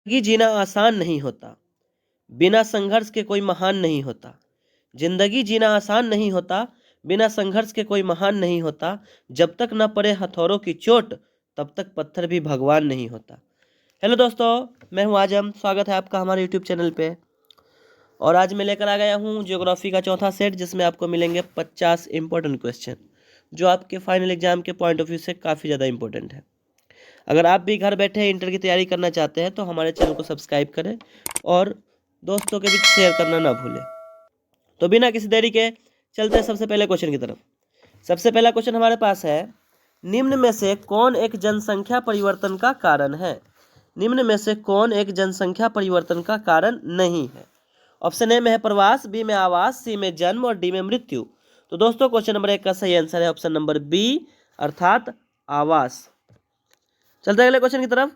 जिंदगी जीना आसान नहीं होता, बिना संघर्ष के कोई महान नहीं होता। जिंदगी जीना आसान नहीं होता, बिना संघर्ष के कोई महान नहीं होता। जब तक न पड़े हथौड़ों की चोट, तब तक पत्थर भी भगवान नहीं होता। हेलो दोस्तों, मैं हूं आजम। स्वागत है आपका हमारे यूट्यूब चैनल पे। और आज मैं लेकर आ गया हूं ज्योग्राफी का चौथा सेट, जिसमें आपको मिलेंगे 50 इंपॉर्टेंट क्वेश्चन, जो आपके फाइनल एग्जाम के पॉइंट ऑफ व्यू से काफ़ी ज़्यादा इंपॉर्टेंट है। अगर आप भी घर बैठे इंटर की तैयारी करना चाहते हैं तो हमारे चैनल को सब्सक्राइब करें और दोस्तों के बीच शेयर करना ना भूलें। तो बिना किसी देरी के चलते हैं सबसे पहले क्वेश्चन की तरफ। सबसे पहला क्वेश्चन हमारे पास है, निम्न में से कौन एक जनसंख्या परिवर्तन का कारण है? निम्न में से कौन एक जनसंख्या परिवर्तन का कारण नहीं है? ऑप्शन ए में है प्रवास, बी में आवास, सी में जन्म और डी में मृत्यु। तो दोस्तों क्वेश्चन नंबर 1 का सही आंसर है ऑप्शन नंबर बी, अर्थात आवास। चलते हैं अगले क्वेश्चन की तरफ।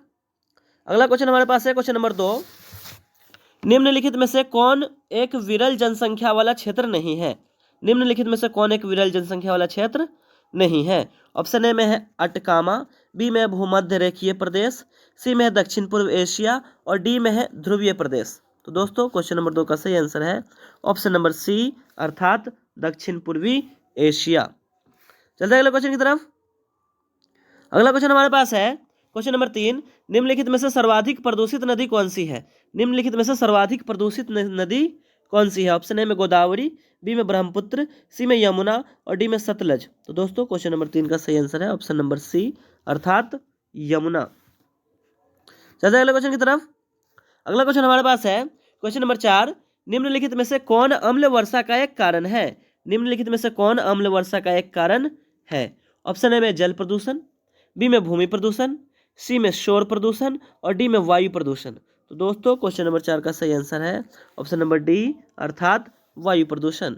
अगला क्वेश्चन हमारे पास है क्वेश्चन नंबर 2, निम्नलिखित में से कौन एक विरल जनसंख्या वाला क्षेत्र नहीं है? निम्नलिखित में से कौन एक विरल जनसंख्या वाला क्षेत्र नहीं है? ऑप्शन ए में है अटकामा, बी में भूमध्य रेखीय प्रदेश, सी में है दक्षिण पूर्व एशिया और डी में है ध्रुवीय प्रदेश। तो दोस्तों क्वेश्चन नंबर 2 का सही आंसर है ऑप्शन नंबर सी, अर्थात दक्षिण पूर्वी एशिया। चलते हैं अगले क्वेश्चन की तरफ। अगला क्वेश्चन हमारे पास है क्वेश्चन नंबर 3, निम्नलिखित में से सर्वाधिक प्रदूषित नदी कौन सी है? निम्नलिखित में से सर्वाधिक प्रदूषित नदी कौन सी है? ऑप्शन ए में गोदावरी, बी में ब्रह्मपुत्र, सी में यमुना और डी में सतलज। तो दोस्तों क्वेश्चन नंबर 3 का सही आंसर है ऑप्शन नंबर सी, अर्थात यमुना। चलते हैं अगले क्वेश्चन की तरफ। अगला क्वेश्चन हमारे पास है क्वेश्चन नंबर 4, निम्नलिखित में से कौन अम्ल वर्षा का एक कारण है? निम्नलिखित में से कौन अम्ल वर्षा का एक कारण है? ऑप्शन ए में जल प्रदूषण, बी में भूमि प्रदूषण, सी में शोर प्रदूषण और डी में वायु प्रदूषण। तो दोस्तों क्वेश्चन नंबर 4 का सही आंसर है ऑप्शन नंबर डी, अर्थात वायु प्रदूषण।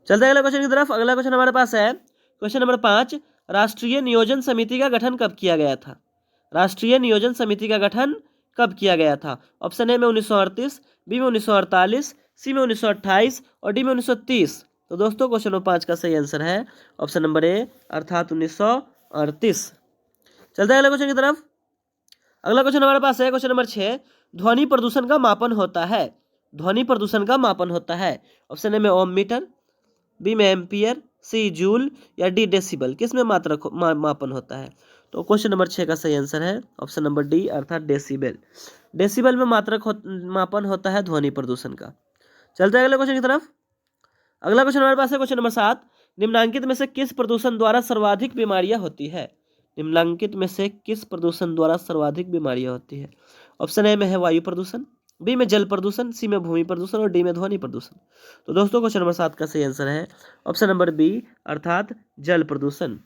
चलते हैं अगले क्वेश्चन की तरफ। अगला क्वेश्चन हमारे पास है क्वेश्चन नंबर 5, राष्ट्रीय नियोजन समिति का गठन कब किया गया था? राष्ट्रीय नियोजन समिति का गठन कब किया गया था? ऑप्शन ए में 1938, बी में 1948, सी में 1928 और डी में 1930। तो दोस्तों क्वेश्चन नंबर 5 का सही आंसर है ऑप्शन नंबर ए, अर्थात 1938। चलते हैं अगले क्वेश्चन की तरफ। अगला क्वेश्चन हमारे पास है क्वेश्चन नंबर 6, ध्वनि प्रदूषण का मापन होता है। ध्वनि प्रदूषण का मापन होता है। ऑप्शन ए में ओम मीटर, बी में एम्पियर, सी जूल या डी डेसिबल। किस में मात्रक मापन होता है? तो क्वेश्चन नंबर 6 का सही आंसर है ऑप्शन नंबर डी, अर्थात डेसिबल। डेसिबल में मापन होता है ध्वनि प्रदूषण का। चलते हैं अगले क्वेश्चन की तरफ। अगला क्वेश्चन हमारे पास है क्वेश्चन नंबर 7, निम्नलिखित में से किस प्रदूषण द्वारा सर्वाधिक बीमारियां होती है? निम्नलिखित में से किस प्रदूषण द्वारा सर्वाधिक बीमारियां होती है? ऑप्शन ए में है वायु प्रदूषण, बी में जल प्रदूषण, सी में भूमि प्रदूषण और डी में ध्वनि प्रदूषण। तो दोस्तों क्वेश्चन नंबर 7 का सही आंसर है ऑप्शन नंबर बी, अर्थात जल प्रदूषण।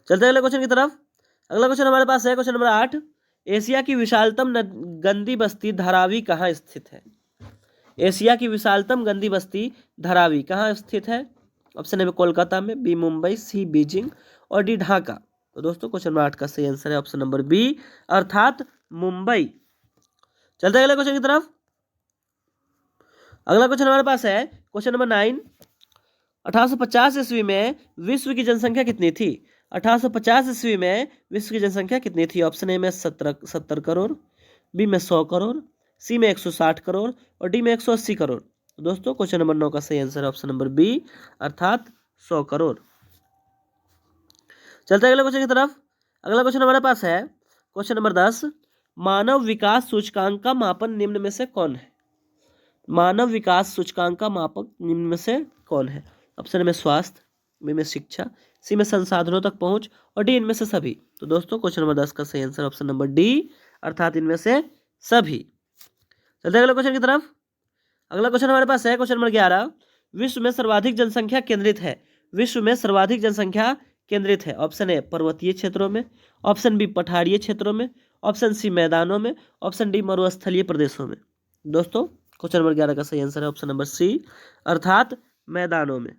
चलते हैं अगले क्वेश्चन की तरफ। अगला क्वेश्चन हमारे पास है क्वेश्चन नंबर 8, एशिया की विशालतम गंदी बस्ती धारावी कहाँ स्थित है? एशिया की विशालतम गंदी बस्ती धारावी कहाँ स्थित है? ऑप्शन ए में कोलकाता में, बी मुंबई, सी बीजिंग और डी ढाका। तो दोस्तों क्वेश्चन नंबर 8 का सही आंसर है ऑप्शन नंबर बी, अर्थात मुंबई। चलते हैं अगले क्वेश्चन की तरफ। अगला क्वेश्चन हमारे पास है क्वेश्चन नंबर 9, 1850 ईस्वी में विश्व की जनसंख्या कितनी थी? 1850 ईस्वी में विश्व की जनसंख्या कितनी थी? ऑप्शन ए में 70 करोड़, बी में 100 करोड़, सी में 160 करोड़ और डी में 180 करोड़। तो दोस्तों क्वेश्चन नंबर 9 का सही आंसर है ऑप्शन नंबर बी, अर्थात 100 करोड़। चलते हैं अगले क्वेश्चन की तरफ। अगला क्वेश्चन हमारे पास है क्वेश्चन नंबर 10, मानव विकास सूचकांक का मापन निम्न में से कौन है? मानव विकास सूचकांक का मापक निम्न में से कौन है? ऑप्शन में स्वास्थ्य, बी में शिक्षा, सी में संसाधनों तक पहुंच और डी इनमें से सभी। तो दोस्तों क्वेश्चन नंबर 10 का सही आंसर ऑप्शन नंबर डी, अर्थात इनमें से सभी। चलते हैं अगले क्वेश्चन की तरफ। अगला क्वेश्चन हमारे पास है क्वेश्चन नंबर 11, विश्व में सर्वाधिक जनसंख्या केंद्रित है। विश्व में सर्वाधिक जनसंख्या केंद्रित है। ऑप्शन ए पर्वतीय क्षेत्रों में, ऑप्शन बी पठारीय क्षेत्रों में, ऑप्शन सी मैदानों में, ऑप्शन डी मरुस्थलीय प्रदेशों में। दोस्तों क्वेश्चन नंबर 11 का सही आंसर है ऑप्शन नंबर सी, अर्थात मैदानों में।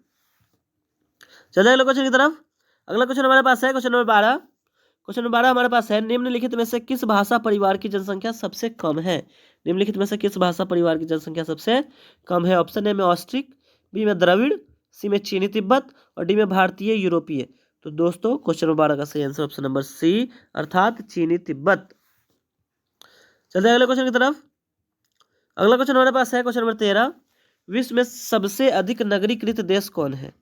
चलिए अगले क्वेश्चन की तरफ। अगला क्वेश्चन हमारे पास है क्वेश्चन नंबर 12। क्वेश्चन नंबर 12 हमारे पास है, निम्नलिखित में से किस भाषा परिवार की जनसंख्या सबसे कम है? निम्नलिखित में से किस भाषा परिवार की जनसंख्या सबसे कम है? ऑप्शन ए में ऑस्ट्रिक, बी में द्रविड़, सी में चीनी तिब्बत और डी में भारतीय यूरोपीय। तो दोस्तों क्वेश्चन नंबर 12 का सही आंसर ऑप्शन नंबर सी, अर्थात चीनी तिब्बत। चलते हैं अगले क्वेश्चन की तरफ। अगला क्वेश्चन हमारे पास है क्वेश्चन नंबर 13। विश्व में सबसे अधिक नगरीकृत देश कौन है?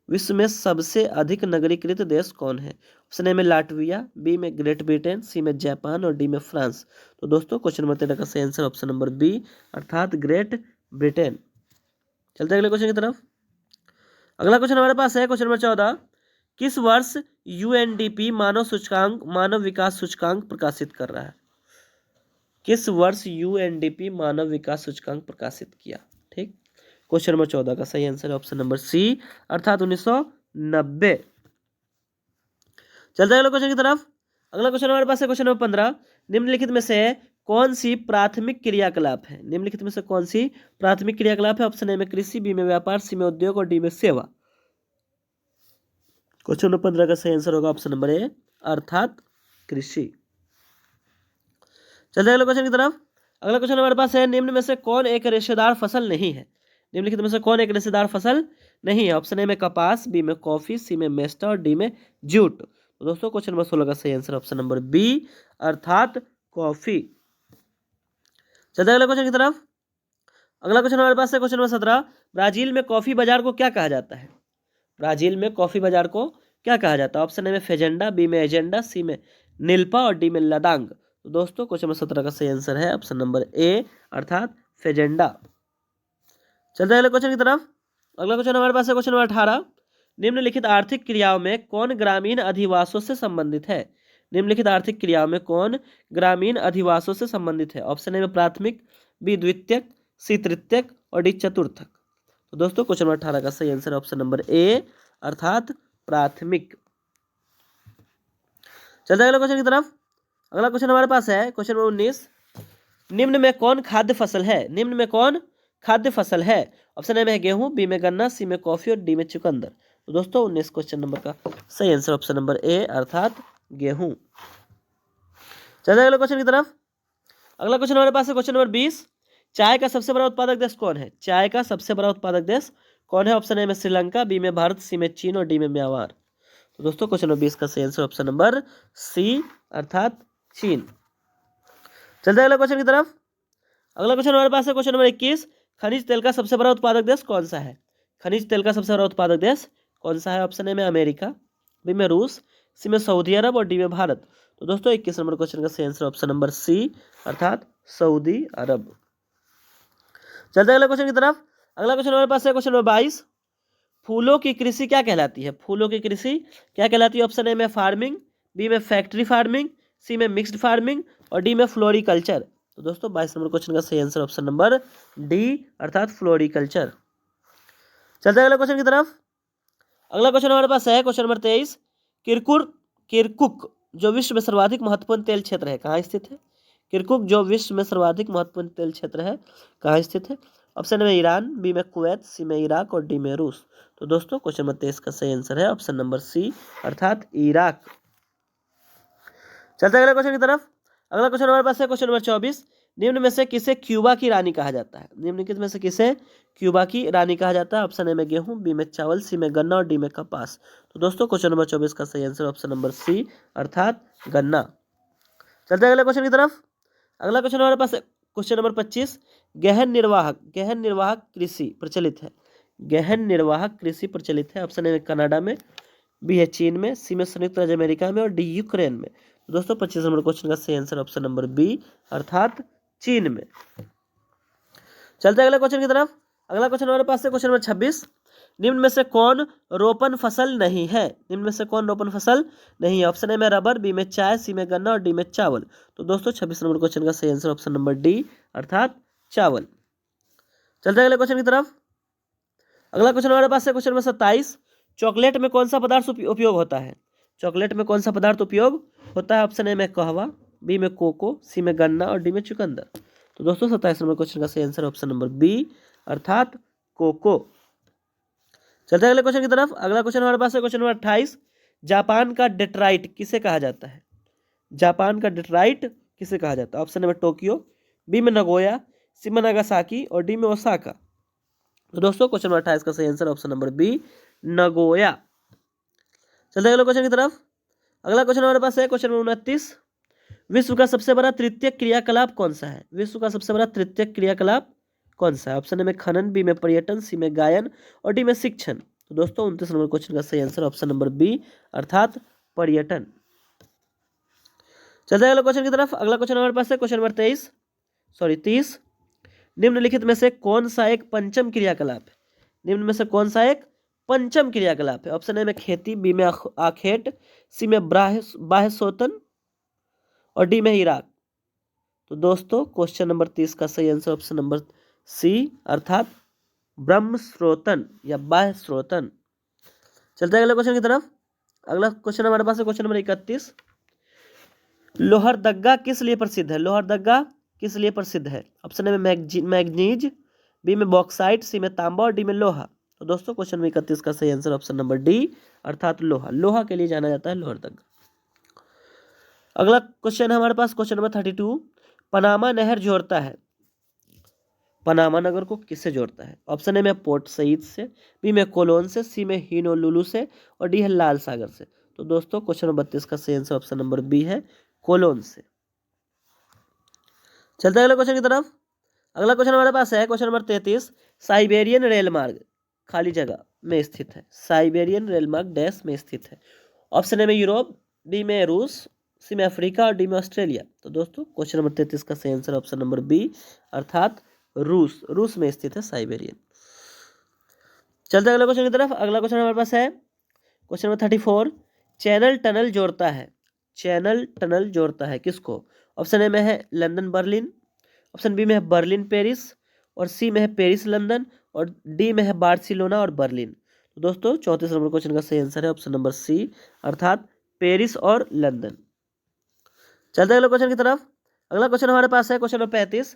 विश्व में सबसे अधिक नगरीकृत देश कौन है? ऑप्शन ए में लाटविया, बी में ग्रेट ब्रिटेन, सी में जापान और डी में फ्रांस। तो दोस्तों क्वेश्चन नंबर 13 का सही आंसर ऑप्शन नंबर बी अर्थात ग्रेट ब्रिटेन। चलते हैं अगले क्वेश्चन की तरफ। अगला क्वेश्चन हमारे पास है क्वेश्चन नंबर 14। किस वर्ष यूएनडीपी मानव सूचकांक मानव विकास सूचकांक प्रकाशित कर रहा है? किस वर्ष यूएनडीपी मानव विकास सूचकांक प्रकाशित किया? ठीक, क्वेश्चन नंबर 14 का सही आंसर है ऑप्शन नंबर सी अर्थात 1990। चलते हैं अगले क्वेश्चन की तरफ। अगला क्वेश्चन हमारे पास है क्वेश्चन नंबर 15। निम्नलिखित में से कौन सी प्राथमिक क्रियाकलाप है? निम्नलिखित में से कौन सी प्राथमिक क्रियाकलाप है? ऑप्शन ए में कृषि, बी में व्यापार, सी में उद्योग और डी में सेवा। क्वेश्चन नंबर 15 का सही आंसर होगा ऑप्शन नंबर ए अर्थात कृषि। चलते हैं अगले क्वेश्चन की तरफ। अगला क्वेश्चन हमारे पास है निम्न में से कौन एक रेशेदार फसल नहीं है? निम्नलिखित में से कौन एक रेशेदार फसल नहीं है? ऑप्शन ए में कपास, बी में कॉफी, सी में मेस्टा और डी में जूट। तो दोस्तों क्वेश्चन नंबर 16 का सही आंसर ऑप्शन नंबर बी अर्थात कॉफी। चलते हैं अगले क्वेश्चन की तरफ। अगला क्वेश्चन हमारे पास है क्वेश्चन नंबर 17। ब्राजील में कॉफी बाजार को क्या कहा जाता है? ब्राजील में कॉफी बाजार को क्या कहा जाता है? ऑप्शन ए में फेजेंडा, बी में एजेंडा, सी में नील्पा और डी में लदांग। तो दोस्तों क्वेश्चन नंबर 17 का सही आंसर है ऑप्शन नंबर ए अर्थात फेजेंडा। चलते हैं अगले क्वेश्चन की तरफ। अगला क्वेश्चन हमारे पास है क्वेश्चन नंबर 18। निम्नलिखित आर्थिक क्रियाओं में कौन ग्रामीण अधिवासों से संबंधित है? निम्नलिखित आर्थिक क्रियाओं में कौन ग्रामीण अधिवासों से संबंधित है? ऑप्शन ए में प्राथमिक, बी द्वितीयक, सी तृतीयक और डी चतुर्थक। तो दोस्तों क्वेश्चन नंबर 18 का सही आंसर ऑप्शन नंबर ए अर्थात प्राथमिक। चलते हैं अगले क्वेश्चन की तरफ। अगला क्वेश्चन हमारे पास है क्वेश्चन नंबर 19। निम्न में कौन खाद्य फसल है? निम्न में कौन खाद्य फसल है? ऑप्शन ए में गेहूं, बी में गन्ना, सी में कॉफी और डी में चुकंदर। तो दोस्तों 19 क्वेश्चन नंबर का सही आंसर ऑप्शन नंबर ए अर्थात गेहूं। चलते हैं अगले क्वेश्चन की तरफ। अगला क्वेश्चन हमारे पास है क्वेश्चन नंबर 20। चाय का सबसे बड़ा उत्पादक देश कौन है? चाय का सबसे बड़ा उत्पादक देश कौन है? ऑप्शन ए में श्रीलंका, बी में भारत, सी में चीन और डी में म्यांमार। तो दोस्तों क्वेश्चन नंबर 20 का सही आंसर ऑप्शन नंबर सी अर्थात चीन। चलते हैं अगले क्वेश्चन की तरफ। अगला क्वेश्चन हमारे पास है क्वेश्चन नंबर 21। खनिज तेल का सबसे बड़ा उत्पादक देश कौन सा है? खनिज तेल का सबसे बड़ा उत्पादक देश कौन सा है? ऑप्शन ए में अमेरिका, बी में रूस, सी में सऊदी अरब और डी में भारत। तो दोस्तों 21 नंबर क्वेश्चन का सही आंसर ऑप्शन नंबर सी अर्थात सऊदी अरब। चलते हैं अगले क्वेश्चन की तरफ। अगला क्वेश्चन हमारे पास है क्वेश्चन नंबर 22। फूलों की कृषि क्या कहलाती है? फूलों की कृषि क्या कहलाती है? ऑप्शन ए में फार्मिंग, बी में फैक्ट्री फार्मिंग, सी में मिक्स्ड फार्मिंग और डी में फ्लोरिकल्चर। तो दोस्तों 22 नंबर क्वेश्चन का सही आंसर ऑप्शन नंबर डी अर्थात फ्लोरिकल्चर। चलते हैं अगले क्वेश्चन की तरफ। अगला क्वेश्चन हमारे पास है क्वेश्चन नंबर 23। किरकुक जो विश्व में सर्वाधिक महत्वपूर्ण तेल क्षेत्र है कहाँ स्थित है? किरकुक जो विश्व में सर्वाधिक महत्वपूर्ण तेल क्षेत्र है कहाँ स्थित है? ऑप्शन में ईरान, बी में कुवैत, सी में इराक और डी में रूस। तो दोस्तों क्वेश्चन नंबर 23 का सही आंसर है ऑप्शन नंबर सी अर्थात इराक। चलते हैं अगले क्वेश्चन की तरफ। अगला क्वेश्चन हमारे पास है क्वेश्चन नंबर 24। निम्न में से किसे क्यूबा की रानी कहा जाता है? निम्नलिखित में से किसे क्यूबा की रानी कहा जाता है? ऑप्शन ए में गेहूं, बी में चावल, सी में गन्ना और डी में कपास। तो दोस्तों क्वेश्चन नंबर 24 का सही आंसर ऑप्शन नंबर सी अर्थात गन्ना। चलते हैं अगले क्वेश्चन की तरफ। अगला क्वेश्चन हमारे पास है क्वेश्चन नंबर 25। गहन निर्वाहक कृषि प्रचलित है। गहन निर्वाहक कृषि प्रचलित है। ऑप्शन ए में कनाडा में, बी है चीन में, सी में संयुक्त राज्य अमेरिका में और डी यूक्रेन में। तो दोस्तों 25 नंबर क्वेश्चन का सही आंसर ऑप्शन नंबर बी अर्थात चीन में। चलते हैं अगले क्वेश्चन की तरफ। अगला क्वेश्चन हमारे पास है क्वेश्चन नंबर 26। निम्न में से कौन रोपण फसल नहीं है? निम्न में से कौन रोपण फसल नहीं है? ऑप्शन ए में रबर, बी में चाय, सी में गन्ना और डी में चावल। तो दोस्तों 26 नंबर क्वेश्चन का सही आंसर ऑप्शन नंबर डी अर्थात चावल। चलते हैं अगले क्वेश्चन की तरफ। अगला क्वेश्चन हमारे पास है क्वेश्चन नंबर 27। चॉकलेट में कौन सा पदार्थ उपयोग होता है? चॉकलेट में कौन सा पदार्थ उपयोग होता है? ऑप्शन ए में कहवा, बी में कोको, सी में गन्ना और डी में चुकंदर। तो दोस्तों 27 नंबर क्वेश्चन का सही आंसर ऑप्शन नंबर बी अर्थात कोको। चलते हैं अगले क्वेश्चन की तरफ। अगला क्वेश्चन हमारे पास है क्वेश्चन नंबर 28। जापान का डेट्राइट किसे कहा जाता है? जापान का डेट्राइट किसे कहा जाता है? ऑप्शन ए में टोक्यो, बी में नगोया, सी में नागासाकी और डी में ओसाका। तो दोस्तों क्वेश्चन नंबर 28 का सही answer option number B Nagoya. चलते हैं अगले क्वेश्चन की तरफ। अगला क्वेश्चन हमारे पास है क्वेश्चन नंबर 29। विश्व का सबसे बड़ा तृतीयक क्रियाकलाप कौन सा है? विश्व का सबसे बड़ा तृतीयक क्रियाकलाप कौन सा है? ऑप्शन ए में खनन, बी में पर्यटन, सी में गायन और डी में शिक्षण। तो दोस्तों 29 नंबर क्वेश्चन का सही आंसर ऑप्शन नंबर बी अर्थात पर्यटन। चलते हैं अगले क्वेश्चन की तरफ। अगला क्वेश्चन हमारे पास है क्वेश्चन नंबर 30। निम्नलिखित में से कौन सा एक पंचम क्रियाकलाप है? निम्न में से कौन सा एक पंचम क्रियाकलाप है? ऑप्शन ए में खेती, बी में आखेट, सी में बाह्य शोधन और डी में इराक। तो दोस्तों क्वेश्चन नंबर 30 का सही आंसर ऑप्शन नंबर सी अर्थात ब्रह्म स्रोतन या बाह्य स्रोतन। चलते हैं अगले क्वेश्चन की तरफ। अगला क्वेश्चन हमारे पास है क्वेश्चन नंबर 31। लोहरदग्गा किस लिए प्रसिद्ध है? लोहरदग्गा किस लिए प्रसिद्ध है? ऑप्शन ए में मैग्नीज, बी में बॉक्साइट, सी में तांबा और डी में लोहा। तो दोस्तों क्वेश्चन नंबर 31 का सही आंसर ऑप्शन नंबर डी अर्थात लोहा। लोहा के लिए जाना जाता है लोहरदग्गा। अगला क्वेश्चन हमारे पास क्वेश्चन नंबर 32। पनामा नहर जोड़ता है, पनामा नगर को किससे जोड़ता है? ऑप्शन ए में पोर्ट सईद से, बी में कोलोन से, सी में हिनोलुलु से और डी है लाल सागर से। तो दोस्तों क्वेश्चन नंबर 32 का सही आंसर ऑप्शन नंबर बी है कोलोन से। चलते हैं अगले क्वेश्चन की तरफ। अगला क्वेश्चन हमारे पास है क्वेश्चन नंबर 33। साइबेरियन रेल मार्ग खाली जगह में स्थित है। साइबेरियन रेल मार्ग डैश में स्थित है। ऑप्शन ए में यूरोप, डी में रूस, सी में अफ्रीका और डी में ऑस्ट्रेलिया। तो दोस्तों क्वेश्चन नंबर 33 का सही आंसर ऑप्शन नंबर बी अर्थात रूस। रूस में स्थित है साइबेरियन। चलते हैं अगले क्वेश्चन की तरफ। अगला क्वेश्चन हमारे पास है क्वेश्चन नंबर 34। चैनल टनल जोड़ता है, चैनल टनल जोड़ता है किसको? ऑप्शन ए में है लंदन बर्लिन, ऑप्शन बी में है बर्लिन पेरिस और सी में है पेरिस लंदन और डी में है बार्सिलोना और बर्लिन। तो दोस्तों 34 नंबर क्वेश्चन का सही आंसर है ऑप्शन नंबर सी अर्थात पेरिस और लंदन। चलते हैं अगले क्वेश्चन की तरफ। अगला क्वेश्चन हमारे पास है क्वेश्चन नंबर 35।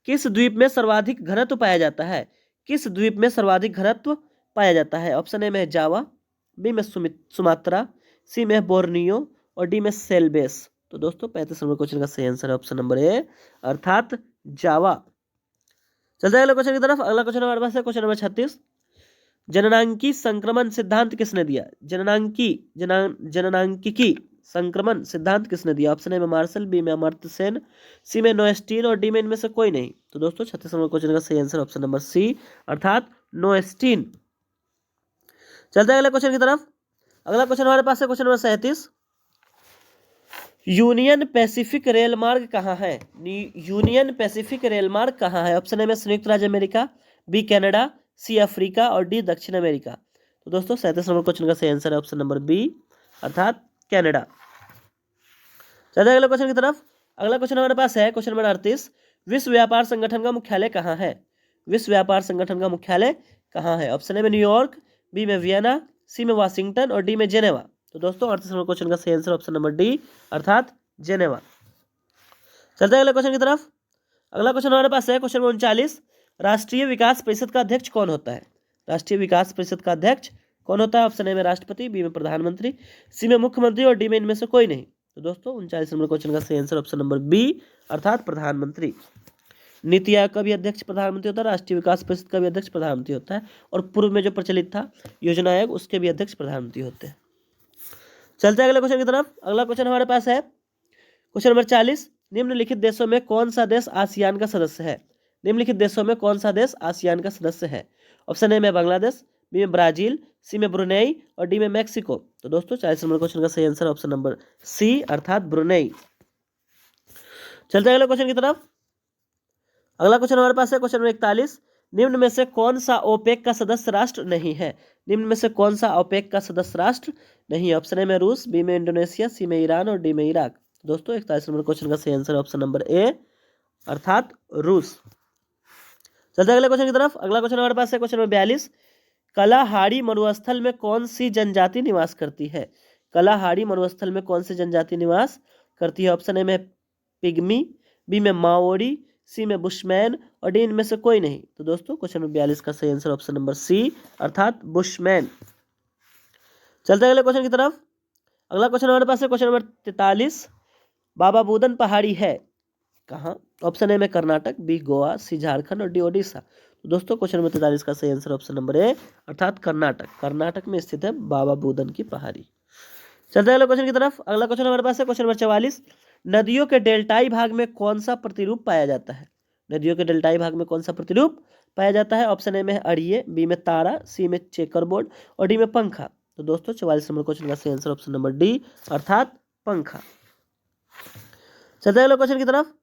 किस द्वीप में सर्वाधिक घनत्व पाया जाता है? किस द्वीप में सर्वाधिक घनत्व पाया जाता है? ऑप्शन ए में है जावा, बी में सुमात्रा, सी में है बोर्नियो और डी में सेल्बेस। तो दोस्तों 35 नंबर क्वेश्चन का सही आंसर है ऑप्शन नंबर ए अर्थात जावा। चलते हैं अगले क्वेश्चन की तरफ। अगला क्वेश्चन हमारे पास है क्वेश्चन नंबर 36। जननांगी संक्रमण सिद्धांत किसने दिया? जननांगिकी संक्रमण सिद्धांत किसने दिया? ऑप्शन ए में मार्शल, बी में अमर्त्य सेन, सी में नोएस्टीन और डी में इनमें से कोई नहीं। तो दोस्तों 36 नंबर क्वेश्चन का सही आंसर ऑप्शन नंबर सी अर्थात नोएस्टीन। चलते हैं अगले क्वेश्चन की तरफ। अगला क्वेश्चन हमारे पास है question number 37। Union Pacific rail मार्ग कहाँ है? यूनियन पैसिफिक रेल मार्ग कहाँ है? ऑप्शन ए में संयुक्त राज्य America, B Canada, C Africa और डी दक्षिण अमेरिका। तो दोस्तों 37 नंबर क्वेश्चन का सही आंसर है ऑप्शन नंबर बी अर्थात कनाडा। चलते हैं अगले क्वेश्चन की तरफ। अगला क्वेश्चन हमारे पास है क्वेश्चन नंबर 38। विश्व व्यापार संगठन का मुख्यालय कहाँ है? विश्व व्यापार संगठन का मुख्यालय कहाँ है? ऑप्शन ए में न्यूयॉर्क, बी में वियना, सी में वाशिंगटन और डी में जेनेवा। तो दोस्तों 38 नंबर क्वेश्चन का सही आंसर ऑप्शन नंबर डी अर्थात जेनेवा। चलते हैं अगले क्वेश्चन की तरफ। अगला क्वेश्चन हमारे पास है क्वेश्चन नंबर 39। राष्ट्रीय विकास परिषद का अध्यक्ष कौन होता है? राष्ट्रीय विकास परिषद का अध्यक्ष कौन होता है? ऑप्शन ए में राष्ट्रपति, बी में प्रधानमंत्री, सी में मुख्यमंत्री और डी में इनमें से कोई नहीं। तो दोस्तों 39 नंबर क्वेश्चन का सही आंसर ऑप्शन नंबर बी अर्थात प्रधानमंत्री। नीति आयोग का भी अध्यक्ष प्रधानमंत्री होता है, राष्ट्रीय विकास परिषद का भी अध्यक्ष प्रधानमंत्री होता है और पूर्व में जो प्रचलित था योजना आयोग उसके भी अध्यक्ष प्रधानमंत्री होते हैं। चलते हैं अगले क्वेश्चन की तरफ। अगला क्वेश्चन हमारे पास है क्वेश्चन नंबर 40। निम्नलिखित देशों में कौन सा देश आसियान का सदस्य है? निम्नलिखित देशों में कौन सा देश आसियान का सदस्य है? ऑप्शन ए में बांग्लादेश, बी में ब्राजील, सी में ब्रुनेई और डी में मैक्सिको। तो दोस्तों 40 नंबर क्वेश्चन का सही आंसर ऑप्शन नंबर सी अर्थात ब्रुनेई। चलते हैं अगले क्वेश्चन की तरफ। अगला क्वेश्चन हमारे पास है क्वेश्चन नंबर 41। निम्न में से कौन सा ओपेक का सदस्य राष्ट्र नहीं है? निम्न में से कौन सा ओपेक का सदस्य राष्ट्र नहीं है? ऑप्शन ए में रूस, बी में इंडोनेशिया, सी में ईरान और डी में इराक। दोस्तों 41 नंबर क्वेश्चन का सही आंसर ऑप्शन नंबर ए अर्थात रूस। चलते हैं अगले क्वेश्चन की तरफ। अगला क्वेश्चन हमारे पास है क्वेश्चन नंबर 42। कलाहाड़ी मरुस्थल में कौन सी जनजाति निवास करती है? कलाहाड़ी मरुस्थल में कौन सी जनजाति निवास करती है? ऑप्शन ए में पिग्मी, बी में माओरी, सी में बुशमैन और डी इनमें से कोई नहीं। तो दोस्तों क्वेश्चन नंबर 42 का सही आंसर ऑप्शन नंबर सी अर्थात बुशमैन। चलते हैं अगले क्वेश्चन की तरफ। अगला क्वेश्चन हमारे पास है क्वेश्चन नंबर 43। बाबा बुदन पहाड़ी है कहाँ? ऑप्शन ए में कर्नाटक, बी गोवा, सी झारखंड और डी ओडिशा। तो दोस्तों क्वेश्चन नंबर 43 का सही आंसर ऑप्शन नंबर ए अर्थात कर्नाटक। कर्नाटक में स्थित है बाबा बुदन की पहाड़ी। चलते हैं अगले क्वेश्चन की तरफ। अगला क्वेश्चन हमारे पास है क्वेश्चन नंबर 44। नदियों के डेल्टाई भाग में कौन सा प्रतिरूप पाया जाता है? नदियों के डेल्टाई भाग में कौन सा प्रतिरूप पाया जाता है? ऑप्शन ए में है अड़िये, बी में तारा, सी में चेकरबोर्ड और डी में पंखा। तो दोस्तों 44 नंबर क्वेश्चन का सही आंसर ऑप्शन नंबर डी अर्थात पंखा। चलते हैं अगले क्वेश्चन की तरफ।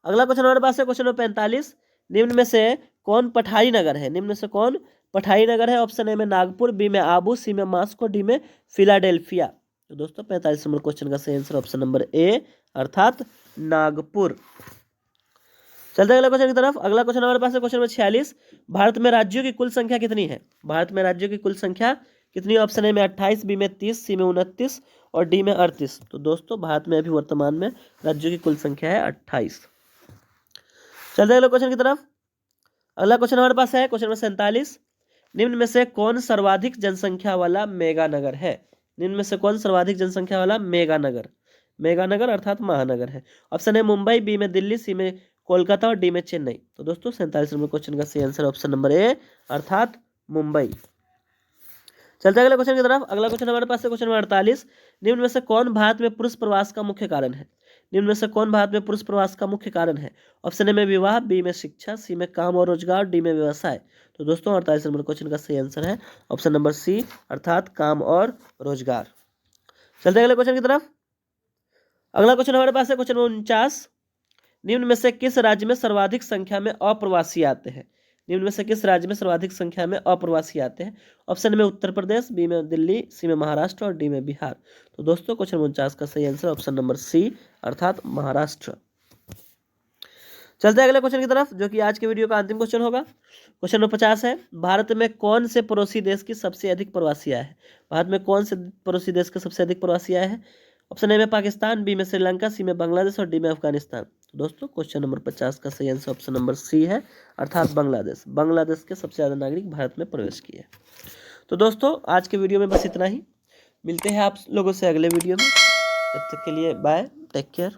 अगला क्वेश्चन हमारे पास है क्वेश्चन नंबर 45। निम्न में से कौन पठाई नगर है? निम्न में से कौन पठाई नगर है? ऑप्शन ए में नागपुर, बी में आबू, सी में मास्को, डी में फिलाडेल्फिया। तो दोस्तों 45 नंबर क्वेश्चन का सही आंसर ऑप्शन नंबर ए अर्थात नागपुर। चलते हैं अगला क्वेश्चन की तरफ। अगला क्वेश्चन हमारे पास है क्वेश्चन नंबर 46। भारत में राज्यों की कुल संख्या कितनी है? भारत में राज्यों की कुल संख्या कितनी? ऑप्शन ए में 28, बी में 30, सी में 29 और डी में 38। तो दोस्तों भारत में अभी वर्तमान में राज्यों की कुल संख्या है 28। चलते हैं अगले क्वेश्चन की तरफ। अगला क्वेश्चन हमारे पास है क्वेश्चन नंबर 47। निम्न में से कौन सर्वाधिक जनसंख्या वाला मेगा नगर है? निम्न में से कौन सर्वाधिक जनसंख्या वाला मेगा नगर, मेगा नगर अर्थात महानगर है? ऑप्शन ए मुंबई, बी में दिल्ली, सी में कोलकाता और डी में चेन्नई। तो दोस्तों 47 नंबर क्वेश्चन का सही आंसर ऑप्शन नंबर ए अर्थात मुंबई। चलते हैं अगले क्वेश्चन की तरफ। अगला क्वेश्चन हमारे पास है क्वेश्चन नंबर 48। निम्न में से कौन भारत में पुरुष प्रवास का मुख्य कारण है? निम्न में से कौन भारत में पुरुष प्रवास का मुख्य कारण है? ऑप्शन ए में विवाह, बी में शिक्षा, सी में काम और रोजगार, डी में व्यवसाय। तो दोस्तों 48 नंबर क्वेश्चन का सही आंसर है ऑप्शन नंबर सी अर्थात काम और रोजगार। चलते हैं अगले क्वेश्चन की तरफ। अगला क्वेश्चन हमारे पास है क्वेश्चन नंबर 49। निम्न में से किस राज्य में सर्वाधिक संख्या में अप्रवासी आते हैं? निम्न में से किस राज्य में सर्वाधिक संख्या में अप्रवासी आते हैं? ऑप्शन में उत्तर प्रदेश, बी में दिल्ली, सी में महाराष्ट्र और डी में बिहार। तो दोस्तों क्वेश्चन 49 का सही आंसर ऑप्शन नंबर सी अर्थात महाराष्ट्र। चलते हैं अगले क्वेश्चन की तरफ जो कि आज के वीडियो का अंतिम क्वेश्चन होगा। क्वेश्चन नंबर 50 है, भारत में कौन से पड़ोसी देश की सबसे अधिक प्रवासी आए हैं? भारत में कौन से पड़ोसी देश के सबसे अधिक प्रवासी आए हैं? ऑप्शन ए में पाकिस्तान, बी में श्रीलंका, सी में बांग्लादेश और डी में अफगानिस्तान। तो दोस्तों क्वेश्चन नंबर 50 का सही आंसर ऑप्शन नंबर सी है अर्थात बांग्लादेश। बांग्लादेश के सबसे ज़्यादा नागरिक भारत में प्रवेश किए। तो दोस्तों आज के वीडियो में बस इतना ही। मिलते हैं आप लोगों से अगले वीडियो में। तब तक के लिए बाय, टेक केयर।